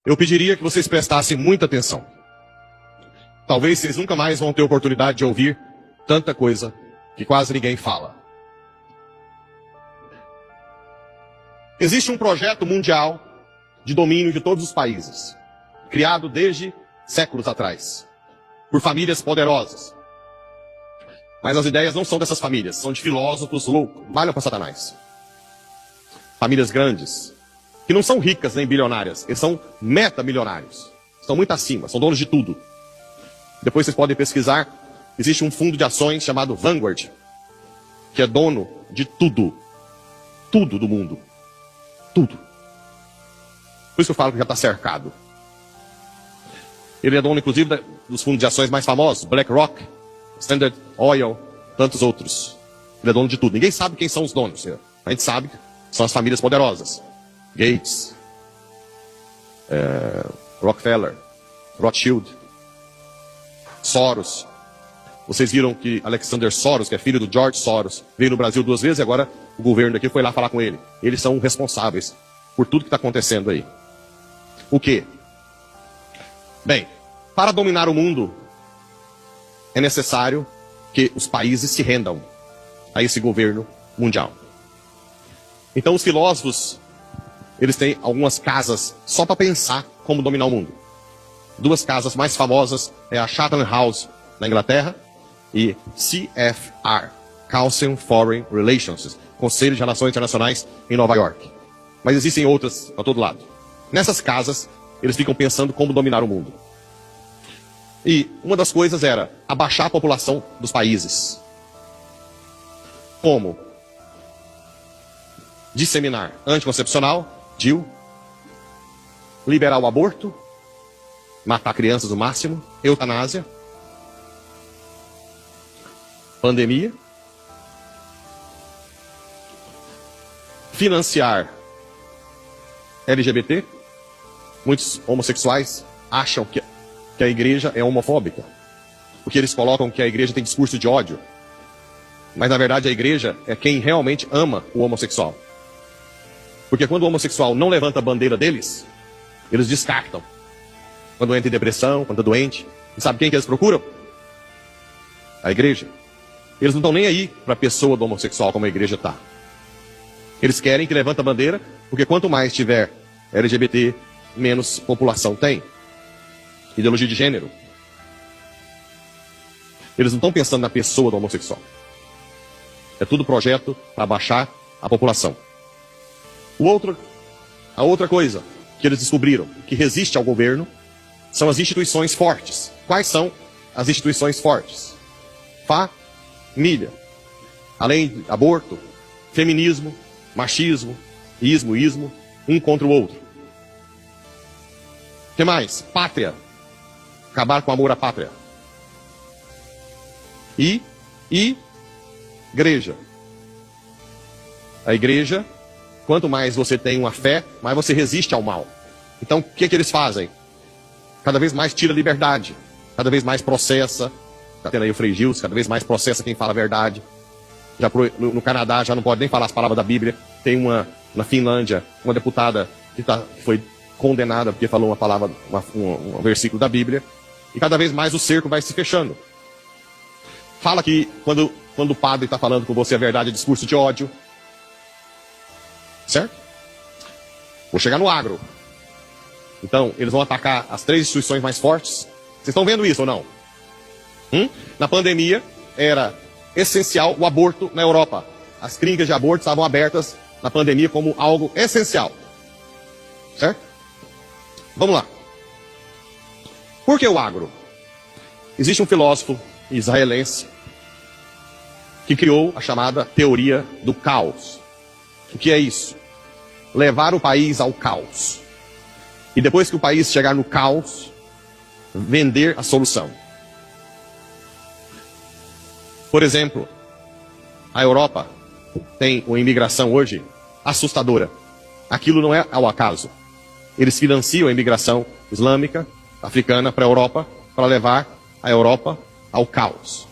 eu pediria que vocês prestassem muita atenção. Talvez vocês nunca mais vão ter oportunidade de ouvir tanta coisa que quase ninguém fala. Existe um projeto mundial de domínio de todos os países, criado desde séculos atrás, por famílias poderosas. Mas as ideias não são dessas famílias, são de filósofos loucos, valham para Satanás. Famílias grandes, que não são ricas nem bilionárias, eles são metamilionários. Estão muito acima, são donos de tudo. Depois vocês podem pesquisar, existe um fundo de ações chamado Vanguard, que é dono de tudo. Tudo do mundo. Tudo. Por isso que eu falo que já está cercado. Ele é dono, inclusive, dos fundos de ações mais famosos, BlackRock, Standard Oil, tantos outros. Ele é dono de tudo. Ninguém sabe quem são os donos. A gente sabe que são as famílias poderosas. Gates, Rockefeller, Rothschild, Soros. Vocês viram que Alexander Soros, que é filho do George Soros, veio no Brasil 2 vezes e agora o governo daqui foi lá falar com ele. Eles são responsáveis por tudo que está acontecendo aí. O quê? Bem, para dominar o mundo, é necessário que os países se rendam a esse governo mundial. Então os filósofos, eles têm algumas casas só para pensar como dominar o mundo. 2 casas mais famosas é a Chatham House, na Inglaterra, e CFR, Council Foreign Relations, Conselho de Relações Internacionais em Nova York. Mas existem outras para todo lado. Nessas casas, eles ficam pensando como dominar o mundo. E uma das coisas era abaixar a população dos países. Como? Disseminar anticoncepcional, DIU, liberar o aborto, matar crianças no máximo, eutanásia, pandemia, financiar LGBT. Muitos homossexuais acham que a igreja é homofóbica, porque eles colocam que a igreja tem discurso de ódio. Mas na verdade a igreja é quem realmente ama o homossexual. Porque quando o homossexual não levanta a bandeira deles, eles descartam. Quando entra em depressão, quando está doente. E sabe quem que eles procuram? A igreja. Eles não estão nem aí para a pessoa do homossexual como a igreja está. Eles querem que levante a bandeira, porque quanto mais tiver LGBT, menos população tem. Ideologia de gênero. Eles não estão pensando na pessoa do homossexual. É tudo projeto para baixar a população. A outra coisa que eles descobriram, que resiste ao governo, são as instituições fortes. Quais são as instituições fortes? Família. Além de aborto, feminismo, machismo, ismo, um contra o outro. O que mais? Pátria. Acabar com o amor à pátria. E igreja. A igreja, quanto mais você tem uma fé, mais você resiste ao mal. Então, o que eles fazem? Cada vez mais tira liberdade. Cada vez mais processa. Está tendo aí o Frei Gils, cada vez mais processa quem fala a verdade. No Canadá já não pode nem falar as palavras da Bíblia. Tem na Finlândia, uma deputada que foi condenada porque falou uma palavra, um versículo da Bíblia. E cada vez mais o cerco vai se fechando. Fala que quando o padre está falando com você a verdade é discurso de ódio. Certo? Vou chegar no agro. Então, eles vão atacar as 3 instituições mais fortes. Vocês estão vendo isso ou não? Na pandemia, era essencial o aborto na Europa. As clínicas de aborto estavam abertas na pandemia como algo essencial. Certo? Vamos lá. Por que o agro? Existe um filósofo israelense que criou a chamada teoria do caos. O que é isso? Levar o país ao caos. E depois que o país chegar no caos, vender a solução. Por exemplo, a Europa tem uma imigração hoje assustadora. Aquilo não é ao acaso. Eles financiam a imigração islâmica, africana para a Europa, para levar a Europa ao caos.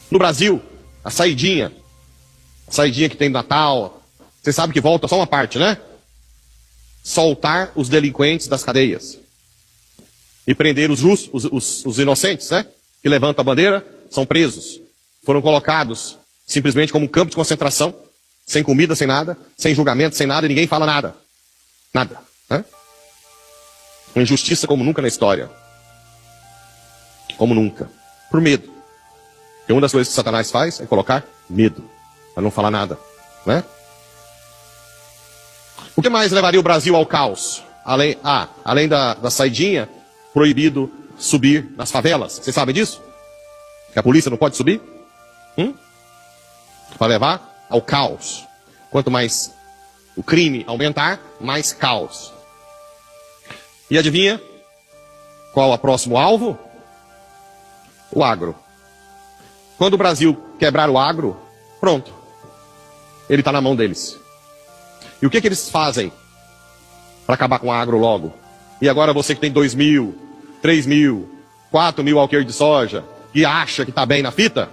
No Brasil, a saidinha que tem no Natal, você sabe que volta só uma parte, né? soltar os delinquentes das cadeias e prender os inocentes, né? Que levantam a bandeira, são presos. Foram colocados simplesmente como um campo de concentração, sem comida, sem nada, sem julgamento, sem nada, e ninguém fala nada. Nada. Né? Uma injustiça como nunca na história. Como nunca. Por medo. Porque uma das coisas que Satanás faz é colocar medo, para não falar nada. Né? O que mais levaria o Brasil ao caos? Além da saidinha, proibido subir nas favelas. Vocês sabem disso? Que a polícia não pode subir? Para levar ao caos. Quanto mais o crime aumentar, mais caos. E adivinha qual é o próximo alvo? O agro. Quando o Brasil quebrar o agro, pronto. Ele está na mão deles. E o que eles fazem para acabar com o agro logo? E agora você que tem 2.000, 3.000, 4.000 alqueires de soja e acha que está bem na fita,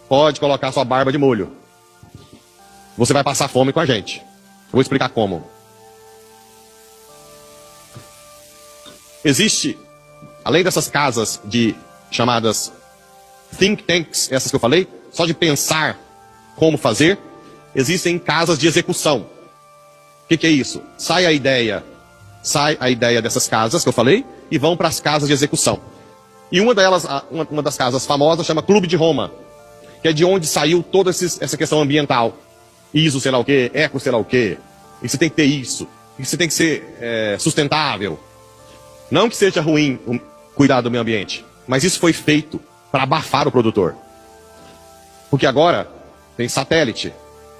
pode colocar sua barba de molho. Você vai passar fome com a gente. Eu vou explicar como. Existe, além dessas casas chamadas think tanks, essas que eu falei, só de pensar como fazer, existem casas de execução. O que é isso? Sai a ideia dessas casas que eu falei e vão para as casas de execução. E uma das casas famosas chama Clube de Roma, que é de onde saiu toda essa questão ambiental. ISO sei lá o quê, eco sei lá o quê. E você tem que ter isso. E você tem que ser sustentável. Não que seja ruim cuidar do meio ambiente, mas isso foi feito para abafar o produtor. Porque agora tem satélite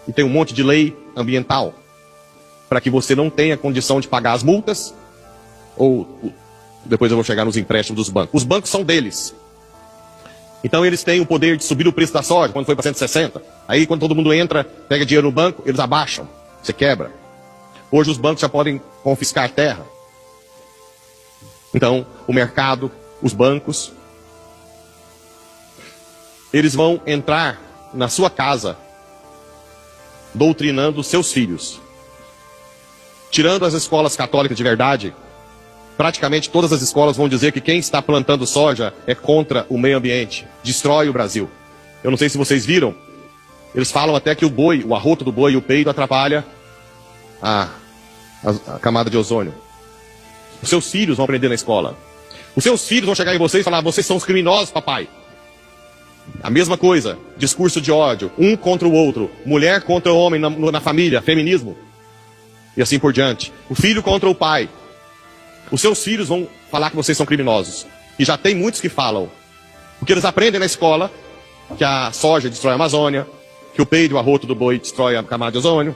e tem um monte de lei ambiental para que você não tenha condição de pagar as multas, ou depois eu vou chegar nos empréstimos dos bancos. Os bancos são deles. Então eles têm o poder de subir o preço da soja quando foi para 160. Aí quando todo mundo entra, pega dinheiro no banco, eles abaixam. Você quebra. Hoje os bancos já podem confiscar terra. Então o mercado, os bancos, eles vão entrar na sua casa doutrinando os seus filhos. Tirando as escolas católicas de verdade, praticamente todas as escolas vão dizer que quem está plantando soja é contra o meio ambiente, destrói o Brasil. Eu não sei se vocês viram, eles falam até que o arroto do boi e o peido atrapalha a camada de ozônio. Os seus filhos vão aprender na escola. Os seus filhos vão chegar em vocês e falar: vocês são os criminosos, papai. A mesma coisa, discurso de ódio, um contra o outro, mulher contra o homem na família, feminismo. E assim por diante. O filho contra o pai. Os seus filhos vão falar que vocês são criminosos. E já tem muitos que falam. Porque eles aprendem na escola que a soja destrói a Amazônia, que o peido e o arroto do boi destrói a camada de ozônio.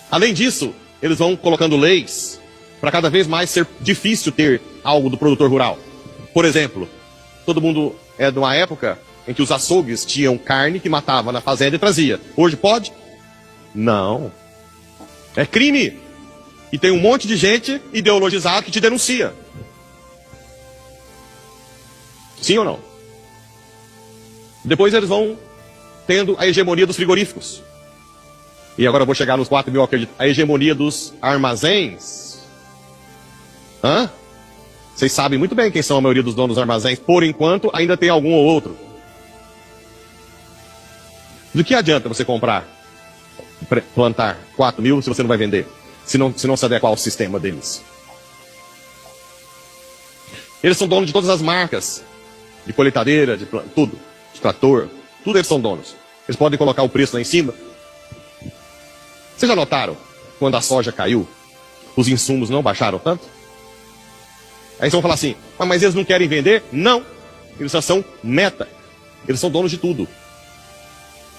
Além disso, eles vão colocando leis para cada vez mais ser difícil ter algo do produtor rural. Por exemplo, todo mundo é de uma época em que os açougues tinham carne que matava na fazenda e trazia. Hoje pode? Não. É crime. E tem um monte de gente ideologizada que te denuncia. Sim ou não? Depois eles vão tendo a hegemonia dos frigoríficos. E agora eu vou chegar nos 4.000, acredito. A hegemonia dos armazéns. Vocês sabem muito bem quem são a maioria dos donos dos armazéns. Por enquanto, ainda tem algum ou outro. Do que adianta você plantar 4.000 se você não vai vender? Se não se adequar ao sistema deles. Eles são donos de todas as marcas. De colheitadeira, tudo. De trator. Tudo eles são donos. Eles podem colocar o preço lá em cima. Vocês já notaram? Quando a soja caiu, os insumos não baixaram tanto? Aí vocês vão falar assim: mas eles não querem vender? Não. Eles só são meta. Eles são donos de tudo.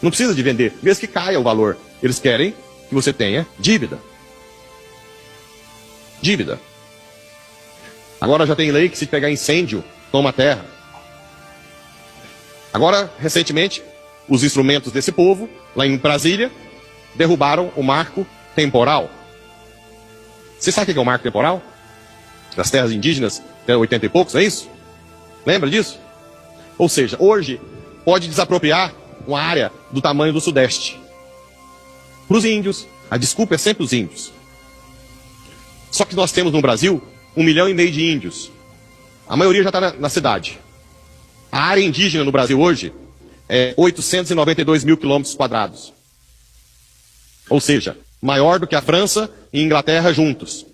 Não precisa de vender, mesmo que caia o valor. Eles querem que você tenha dívida. Dívida. Agora já tem lei que se pegar incêndio, toma terra. Agora, recentemente, os instrumentos desse povo, lá em Brasília, derrubaram o marco temporal. Você sabe o que é o marco temporal? Das terras indígenas, até 80 e poucos, é isso? Lembra disso? Ou seja, hoje pode desapropriar uma área do tamanho do Sudeste. Para os índios, A desculpa é sempre os índios. Só que nós temos no Brasil 1,5 milhão de índios. A maioria já está na cidade. A área indígena no Brasil hoje é 892 mil quilômetros quadrados. Ou seja, maior do que a França e a Inglaterra juntos.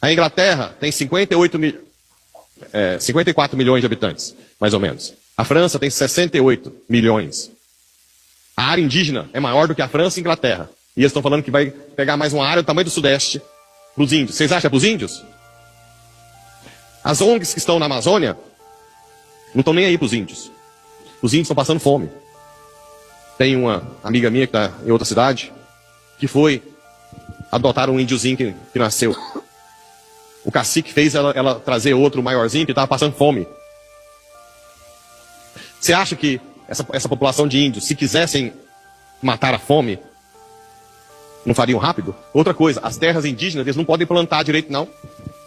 A Inglaterra tem 54 milhões de habitantes, mais ou menos. A França tem 68 milhões. A área indígena é maior do que a França e a Inglaterra. E eles estão falando que vai pegar mais uma área do tamanho do Sudeste para os índios. Vocês acham que é para os índios? As ONGs que estão na Amazônia não estão nem aí para os índios. Os índios estão passando fome. Tem uma amiga minha que está em outra cidade que foi adotar um índiozinho que nasceu. O cacique fez ela trazer outro maiorzinho que estava passando fome. Você acha que essa população de índios, se quisessem matar a fome, não fariam rápido? Outra coisa, as terras indígenas, eles não podem plantar direito, não.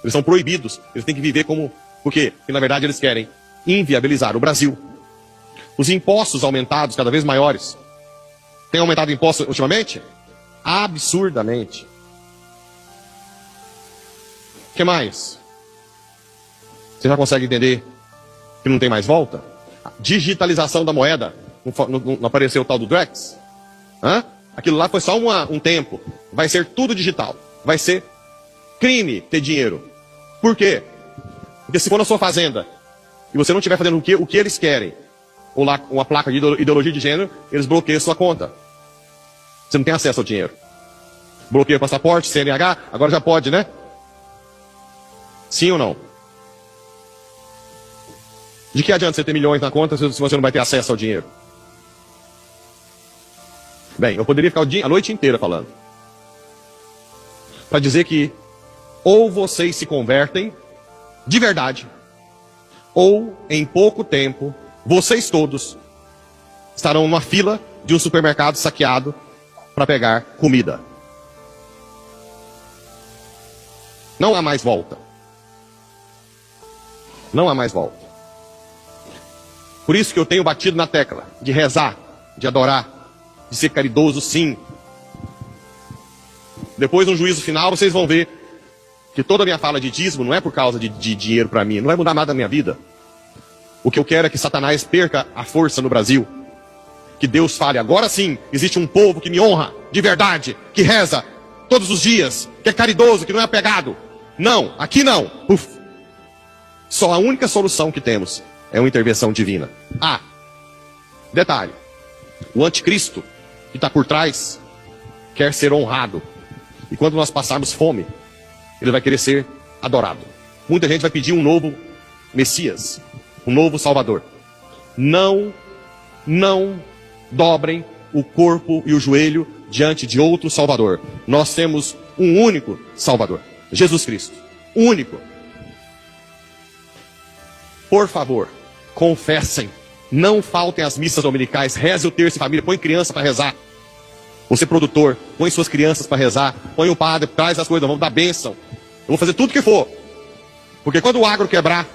Eles são proibidos. Eles têm que viver como... Por quê? Porque, na verdade, eles querem inviabilizar o Brasil. Os impostos aumentados, cada vez maiores. Tem aumentado impostos ultimamente? Absurdamente. O que mais? Você já consegue entender que não tem mais volta? A digitalização da moeda. Não apareceu o tal do Drex? Hã? Aquilo lá foi só um tempo. Vai ser tudo digital. Vai ser crime ter dinheiro. Por quê? Porque se for na sua fazenda e você não estiver fazendo o que eles querem, ou lá uma placa de ideologia de gênero, eles bloqueiam sua conta. Você não tem acesso ao dinheiro. Bloqueia o passaporte, CNH, agora já pode, né? Sim ou não? De que adianta você ter milhões na conta se você não vai ter acesso ao dinheiro? Bem, eu poderia ficar a noite inteira falando. Para dizer que ou vocês se convertem de verdade, ou em pouco tempo, vocês todos estarão numa fila de um supermercado saqueado para pegar comida. Não há mais volta. Não há mais volta. Por isso que eu tenho batido na tecla de rezar, de adorar, de ser caridoso, sim. Depois, no juízo final, vocês vão ver que toda a minha fala de dízimo não é por causa de dinheiro para mim, não vai mudar nada na minha vida. O que eu quero é que Satanás perca a força no Brasil. Que Deus fale, agora sim, existe um povo que me honra, de verdade, que reza todos os dias, que é caridoso, que não é apegado. Não, aqui não. Uf. Só a única solução que temos é uma intervenção divina. Ah, detalhe, o anticristo que está por trás quer ser honrado. E quando nós passarmos fome, ele vai querer ser adorado. Muita gente vai pedir um novo Messias, um novo Salvador. Não dobrem o corpo e o joelho diante de outro Salvador. Nós temos um único Salvador, Jesus Cristo, único. Por favor, confessem, não faltem às missas dominicais, reze o terço em família, põe criança para rezar. Você produtor, põe suas crianças para rezar, põe o padre, traz as coisas, vamos dar bênção. Eu vou fazer tudo que for. Porque quando o agro quebrar,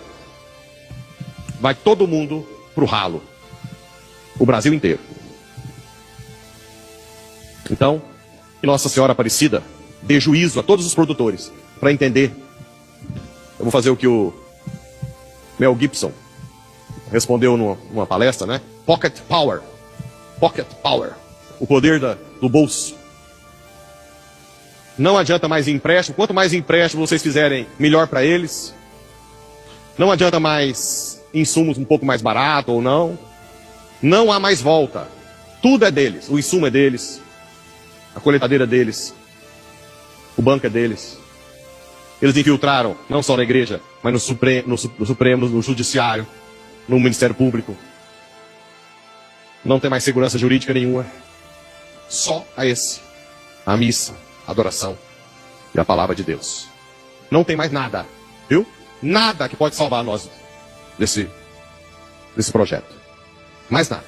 vai todo mundo pro ralo. O Brasil inteiro. Então, que Nossa Senhora Aparecida dê juízo a todos os produtores para entender. Eu vou fazer o que o Mel Gibson respondeu numa palestra, né? Pocket Power. Pocket Power. O poder do bolso. Não adianta mais empréstimo. Quanto mais empréstimo vocês fizerem, melhor para eles. Não adianta mais insumos um pouco mais barato ou não. Não há mais volta. Tudo é deles. O insumo é deles. A colheitadeira é deles. O banco é deles. Eles infiltraram, não só na igreja, mas no Supremo, no Judiciário, no Ministério Público. Não tem mais segurança jurídica nenhuma. Só a missa, a adoração e a palavra de Deus. Não tem mais nada, viu? Nada que pode salvar nós desse projeto. Mais nada.